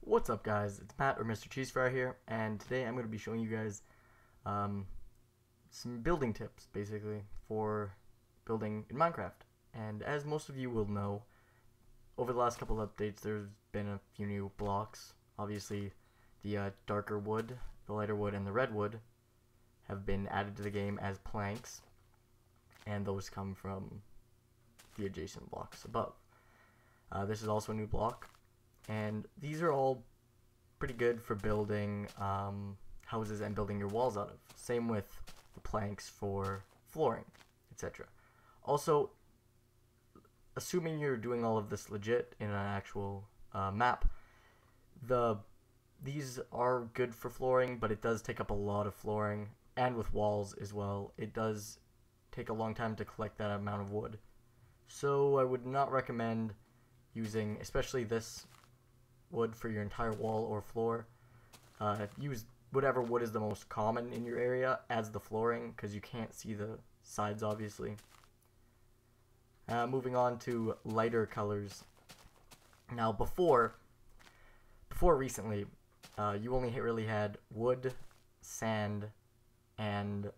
What's up, guys? It's Matt or MrCheeseFri here, and today I'm going to be showing you guys some building tips, basically, for building in Minecraft. And as most of you will know, over the last couple of updates, there's been a few new blocks. Obviously, the darker wood, the lighter wood, and the red wood have been added to the game as planks, and those come from the adjacent blocks above. This is also a new block. And these are all pretty good for building houses and building your walls out of. Same with the planks for flooring, etc. Also, assuming you're doing all of this legit in an actual map, these are good for flooring, but it does take up a lot of flooring, and with walls as well. It does take a long time to collect that amount of wood. So I would not recommend using, especially this wood, for your entire wall or floor. Use whatever wood is the most common in your area as the flooring, because you can't see the sides, obviously. Moving on to lighter colors. Now, before recently, you only really had wood, sand, and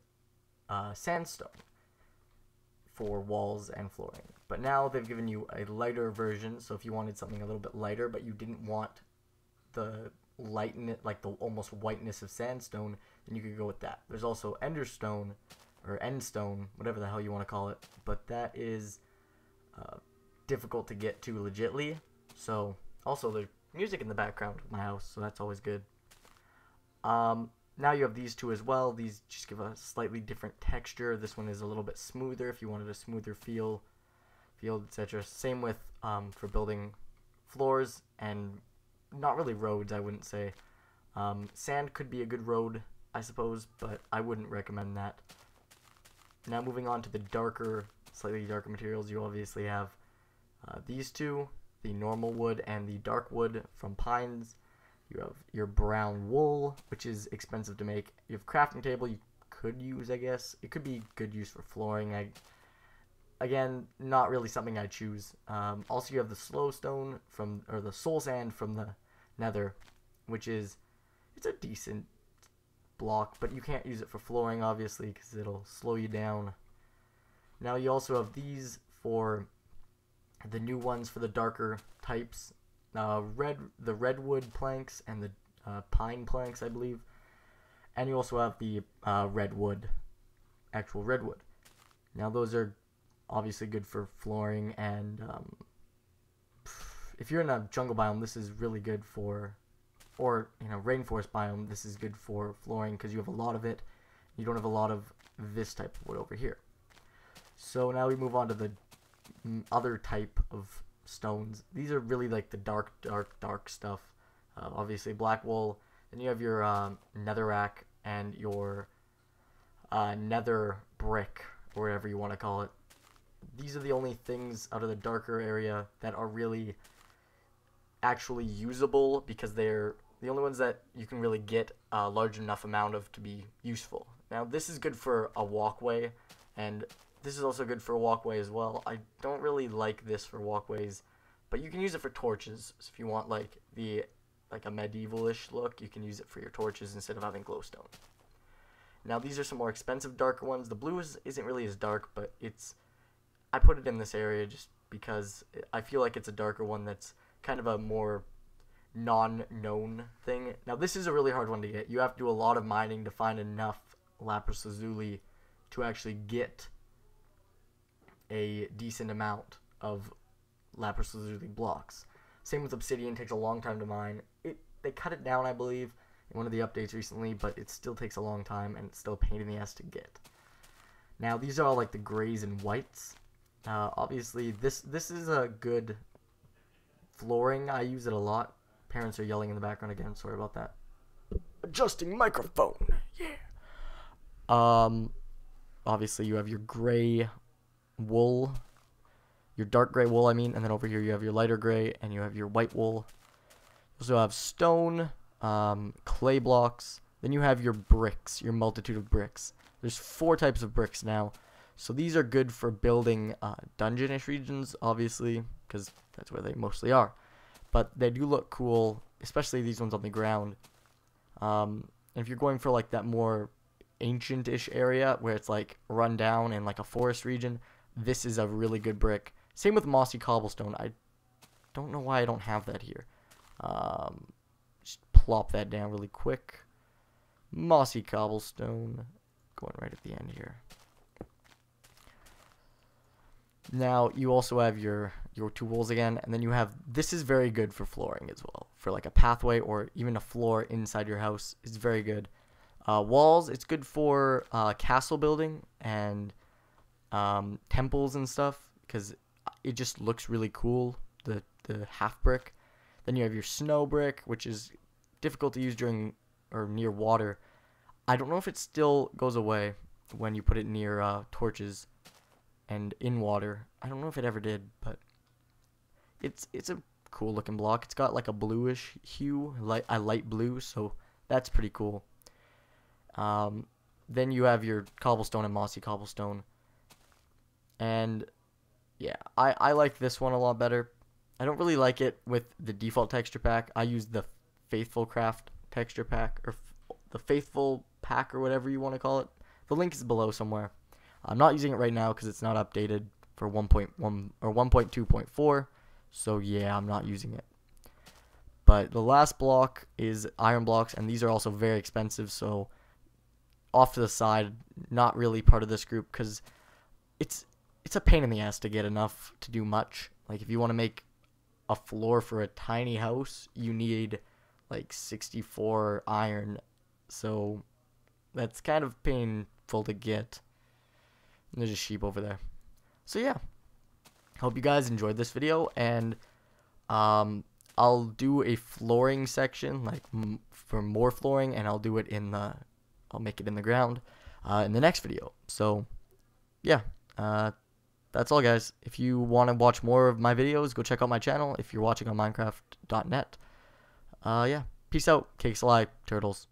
sandstone for walls and flooring. But now they've given you a lighter version, so if you wanted something a little bit lighter but you didn't want the lightness, like the almost whiteness of sandstone, then you could go with that. There's also enderstone, or endstone, whatever the hell you want to call it, but that is difficult to get to legitly. So also there's music in the background of my house, so that's always good. Now you have these two as well. These just give a slightly different texture. This one is a little bit smoother if you wanted a smoother feel, etc. Same with for building floors and not really roads, I wouldn't say. Sand could be a good road, I suppose, but I wouldn't recommend that. Now moving on to the slightly darker materials, you obviously have these two, the normal wood and the dark wood from pines. You have your brown wool, which is expensive to make. You have crafting table you could use, I guess. It could be good use for flooring. Again, not really something I choose. Also, you have the slow stone or the soul sand from the nether, which it's a decent block, but you can't use it for flooring, obviously, because it'll slow you down. Now you also have these for the new ones for the darker types. The redwood planks and the pine planks, I believe, and you also have the actual redwood. Now those are obviously good for flooring, and if you're in a jungle biome, this is really good for, or rainforest biome, this is good for flooring because you have a lot of it. You don't have a lot of this type of wood over here. So now we move on to the other type of stones. These are really like the dark stuff. Obviously black wool. Then you have your netherrack and your nether brick, or whatever you want to call it. These are the only things out of the darker area that are really actually usable, because they're the only ones that you can really get a large enough amount of to be useful. Now this is good for a walkway, and this is also good for a walkway as well. I don't really like this for walkways, but you can use it for torches. So if you want like a medieval-ish look, you can use it for your torches instead of having glowstone. Now these are some more expensive darker ones. The blue isn't really as dark, but I put it in this area just because I feel like it's a darker one that's kind of a more non-known thing. Now this is a really hard one to get. You have to do a lot of mining to find enough lapis lazuli to actually get a decent amount of lapis lazuli blocks. Same with obsidian, takes a long time to mine. They cut it down, I believe, in one of the updates recently, but it still takes a long time, and it's still a pain in the ass to get. Now these are all like the grays and whites. Obviously this is a good flooring. I use it a lot. Parents are yelling in the background again, sorry about that. Adjusting microphone. Yeah. Obviously you have your gray wool, your dark gray wool, and then over here you have your lighter gray, and you have your white wool. You also have stone, clay blocks, then you have your bricks, your multitude of bricks. There's 4 types of bricks now, so these are good for building dungeon-ish regions, obviously, because that's where they mostly are. But they do look cool especially these ones on the ground. And if you're going for like that more ancient-ish area where it's like run down in like a forest region, this is a really good brick. Same with mossy cobblestone. I don't know why I don't have that here. Just plop that down really quick. Mossy cobblestone going right at the end here. Now you also have your tools again, and then you have, this is very good for flooring as well, for like a pathway or even a floor inside your house. It's very good. Walls, it's good for castle building and temples and stuff, because it just looks really cool, the half brick. Then you have your snow brick, which is difficult to use during or near water. I don't know if it still goes away when you put it near torches and in water. I don't know if it ever did, but it's a cool looking block. It's got like a bluish hue, a light blue, so that's pretty cool. Then you have your cobblestone and mossy cobblestone. And yeah, I like this one a lot better. I don't really like it with the default texture pack. I use the Faithful Craft texture pack, or the Faithful pack, or whatever you want to call it. The link is below somewhere. I'm not using it right now because it's not updated for 1.1 or 1.2.4. So yeah, I'm not using it. But the last block is iron blocks, and these are also very expensive. So off to the side, not really part of this group, because it's a pain in the ass to get enough to do much. Like if you want to make a floor for a tiny house, you need like 64 iron. So that's kind of painful to get. And there's a sheep over there. So yeah, hope you guys enjoyed this video, and I'll do a flooring section, like for more flooring, and I'll do it in the, I'll make it in the ground in the next video. So yeah, that's all, guys. If you want to watch more of my videos, go check out my channel if you're watching on Minecraft.net. Yeah, peace out, cakes alive, turtles.